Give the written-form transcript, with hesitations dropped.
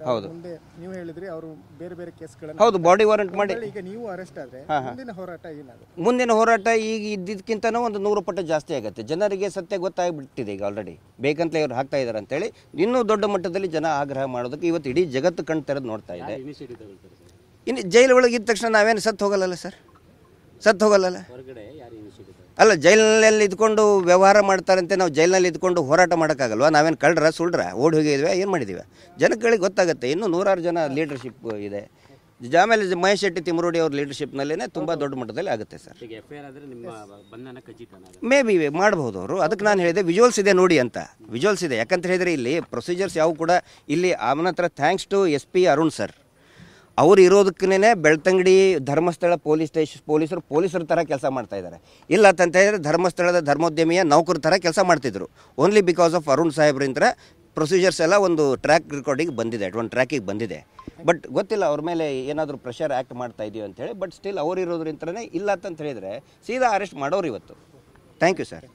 ಹೌದು ಮುಂದೆ ನೀವು ಹೇಳಿದ್ರಿ ಅವರು ಬೇರೆ ಬೇರೆ ಕೇಸ್ಗಳನ್ನು ಹೌದು ಬಾಡಿ ವಾರೆಂಟ್ ಮಾಡಿ ಈಗ ನೀವು ಅರೆಸ್ಟ್ ಆದ್ರೆ ಮುಂದಿನ ಹೋರಾಟ ಏನಾಗುತ್ತೆ? ಮುಂದಿನ ಹೋರಾಟ ಈಗ ಇದ್ದಿದ್ದಕ್ಕಿಂತನೂ ಒಂದು 100 ಪಟ್ಟು ಜಾಸ್ತಿ ಆಗುತ್ತೆ. ಜನರಿಗೆ ಸತ್ಯ ಗೊತ್ತಾಗ್ಬಿಟ್ಟಿದೆ ಈಗ ಆಲ್ರೆಡಿ. ಬೇಕಂತಲೇ ಇವ್ರು ಹಾಕ್ತಾ ಇದ್ದಾರೆ ಅಂತೇಳಿ ಇನ್ನೂ ದೊಡ್ಡ ಮಟ್ಟದಲ್ಲಿ ಜನ ಆಗ್ರಹ ಮಾಡೋದಕ್ಕೆ ಇವತ್ತು ಇಡೀ ಜಗತ್ತು ಕಣ್ ತೆರೆದು ನೋಡ್ತಾ ಇದೆ. ಇನ್ನು ಜೈಲು ಒಳಗೆ ಇದ್ದ ತಕ್ಷಣ ನಾವೇನು ಸತ್ತು ಹೋಗಲ್ಲ ಸರ್, ಸತ್ತು ಹೋಗಲ್ಲ. ಅಲ್ಲ, ಜೈಲಿನಲ್ಲಿ ಇದ್ಕೊಂಡು ವ್ಯವಹಾರ ಮಾಡ್ತಾರಂತೆ, ನಾವು ಜೈಲಿನಲ್ಲಿ ಇದ್ಕೊಂಡು ಹೋರಾಟ ಮಾಡೋಕ್ಕಾಗಲ್ವಾ? ನಾವೇನು ಕಳ್ರ ಸುಳ್ರ ಓಡಿ ಹೋಗಿದ್ವಿ, ಏನು ಮಾಡಿದ್ದೀವಿ? ಜನಗಳಿಗೆ ಗೊತ್ತಾಗುತ್ತೆ. ಇನ್ನೂ 100 ಜನ ಲೀಡರ್ಶಿಪ್ ಇದೆ. ಆಮೇಲೆ ಮಹೇಶ್ ಶೆಟ್ಟಿ ತಿಮರೋಡಿ ಅವ್ರ ಲೀಡರ್ಶಿಪ್ನಲ್ಲೇ ತುಂಬ ದೊಡ್ಡ ಮಟ್ಟದಲ್ಲಿ ಆಗುತ್ತೆ ಸರ್. ಮೇ ಬಿ ಮಾಡಬಹುದು ಅವರು. ಅದಕ್ಕೆ ನಾನು ಹೇಳಿದೆ ವಿಜುವಲ್ಸ್ ಇದೆ ನೋಡಿ ಅಂತ. ವಿಜುವಲ್ಸ್ ಇದೆ, ಯಾಕಂತ ಹೇಳಿದರೆ ಇಲ್ಲಿ ಪ್ರೊಸೀಜರ್ಸ್ ಯಾವ ಕೂಡ ಇಲ್ಲಿ ಆಮನ ಹತ್ರ thanks to SP Arun sir. ಅವರು ಇರೋದಕ್ಕೇ ಬೆಳ್ತಂಗಡಿ ಧರ್ಮಸ್ಥಳ ಪೊಲೀಸರ ಥರ ಕೆಲಸ ಮಾಡ್ತಾ ಇದ್ದಾರೆ. ಇಲ್ಲ ಅಂತ ಹೇಳಿದ್ರೆ ಧರ್ಮಸ್ಥಳದ ಧರ್ಮೋದ್ಯಮಿಯ ನೌಕರ ಥರ ಕೆಲಸ ಮಾಡ್ತಿದ್ರು. ಓನ್ಲಿ ಬಿಕಾಸ್ ಆಫ್ ಅರುಣ್ ಸಾಹೇಬ್ರಿಂದ ಪ್ರೊಸೀಜರ್ಸ್ ಎಲ್ಲ ಒಂದು ಟ್ರ್ಯಾಕಿಗೆ ಬಂದಿದೆ. ಬಟ್ ಗೊತ್ತಿಲ್ಲ ಅವ್ರ ಮೇಲೆ ಏನಾದರೂ ಪ್ರೆಷರ್ ಆ್ಯಕ್ಟ್ ಮಾಡ್ತಾ ಇದೆಯೋ ಅಂತೇಳಿ. ಬಟ್ ಸ್ಟಿಲ್ ಅವ್ರು ಇರೋದ್ರಿಂದನೇ ಇಲ್ಲ ಅಂತ ಹೇಳಿದರೆ ಸೀದಾ ಅರೆಸ್ಟ್ ಮಾಡೋರು ಇವತ್ತು. Thank you sir.